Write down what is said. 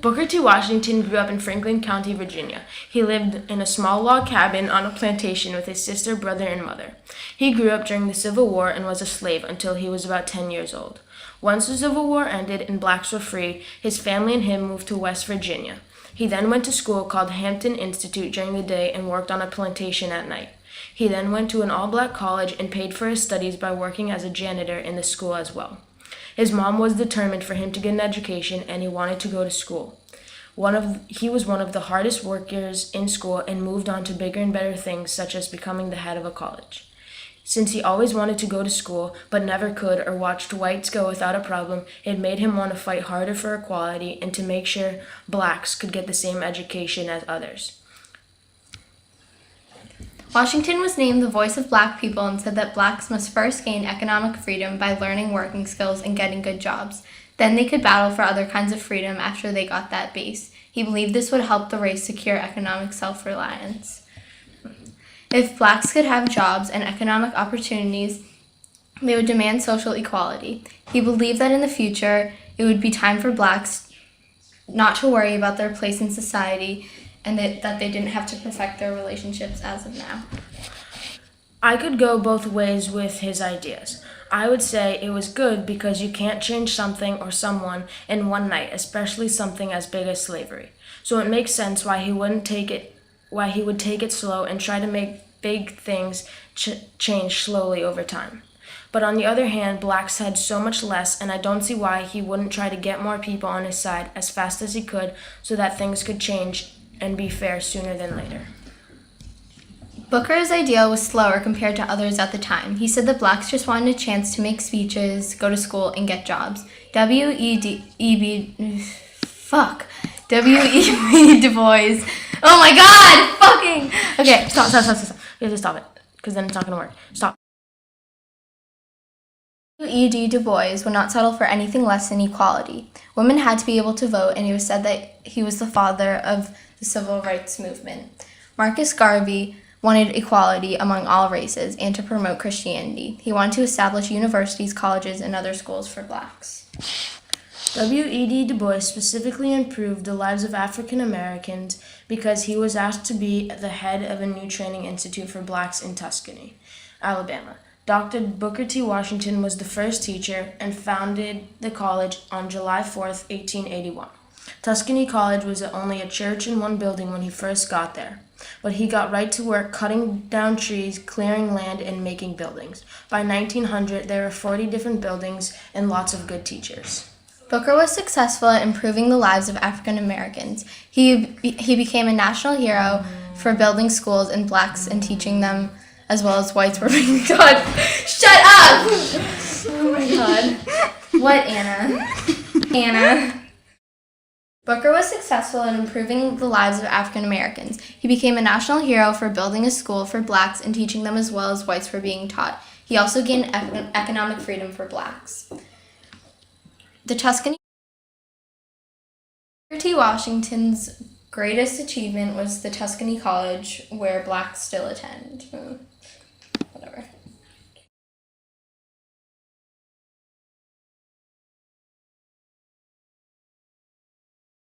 Booker T. Washington grew up in Franklin County, Virginia. He lived in a small log cabin on a plantation with his sister, brother, and mother. He grew up during the Civil War and was a slave until he was about 10 years old. Once the Civil War ended and blacks were free, his family and him moved to West Virginia. He then went to school called Hampton Institute during the day and worked on a plantation at night. He then went to an all-black college and paid for his studies by working as a janitor in the school as well. His mom was determined for him to get an education and he wanted to go to school. He was one of the hardest workers in school and moved on to bigger and better things such as becoming the head of a college. Since he always wanted to go to school but never could or watched whites go without a problem, it made him want to fight harder for equality and to make sure blacks could get the same education as others. Washington was named the voice of black people and said that blacks must first gain economic freedom by learning working skills and getting good jobs. Then they could battle for other kinds of freedom after they got that base. He believed this would help the race secure economic self-reliance. If blacks could have jobs and economic opportunities, they would demand social equality. He believed that in the future, it would be time for blacks not to worry about their place in society and that they didn't have to perfect their relationships as of now. I could go both ways with his ideas. I would say it was good because you can't change something or someone in one night, especially something as big as slavery. So it makes sense why he would take it slow and try to make big things change slowly over time. But on the other hand, blacks had so much less, and I don't see why he wouldn't try to get more people on his side as fast as he could so that things could change and be fair sooner than later. Booker's idea was slower compared to others at the time. He said that blacks just wanted a chance to make speeches, go to school, and get jobs. W.E.B. Du Bois. Oh my God! Fucking. Okay, Stop. You have to stop it, because then it's not going to work. Stop. W.E.B. Du Bois would not settle for anything less than equality. Women had to be able to vote, and it was said that he was the father of the civil rights movement. Marcus Garvey wanted equality among all races and to promote Christianity. He wanted to establish universities, colleges, and other schools for blacks. W.E.B. Du Bois specifically improved the lives of African Americans because he was asked to be the head of a new training institute for blacks in Tuscany, Alabama. Dr. Booker T. Washington was the first teacher and founded the college on July 4, 1881. Tuscany College was only a church in one building when he first got there, but he got right to work cutting down trees, clearing land, and making buildings. By 1900, there were 40 different buildings and lots of good teachers. Booker was successful at improving the lives of African Americans. He became a national hero for building schools and blacks and teaching them, as well as whites were being taught. Shut up! Oh my God. What, Anna? Anna. Booker was successful in improving the lives of African Americans. He became a national hero for building a school for blacks and teaching them as well as whites were being taught. He also gained economic freedom for blacks. The Tuscany. Booker T. Washington's greatest achievement was the Tuscany College, where blacks still attend.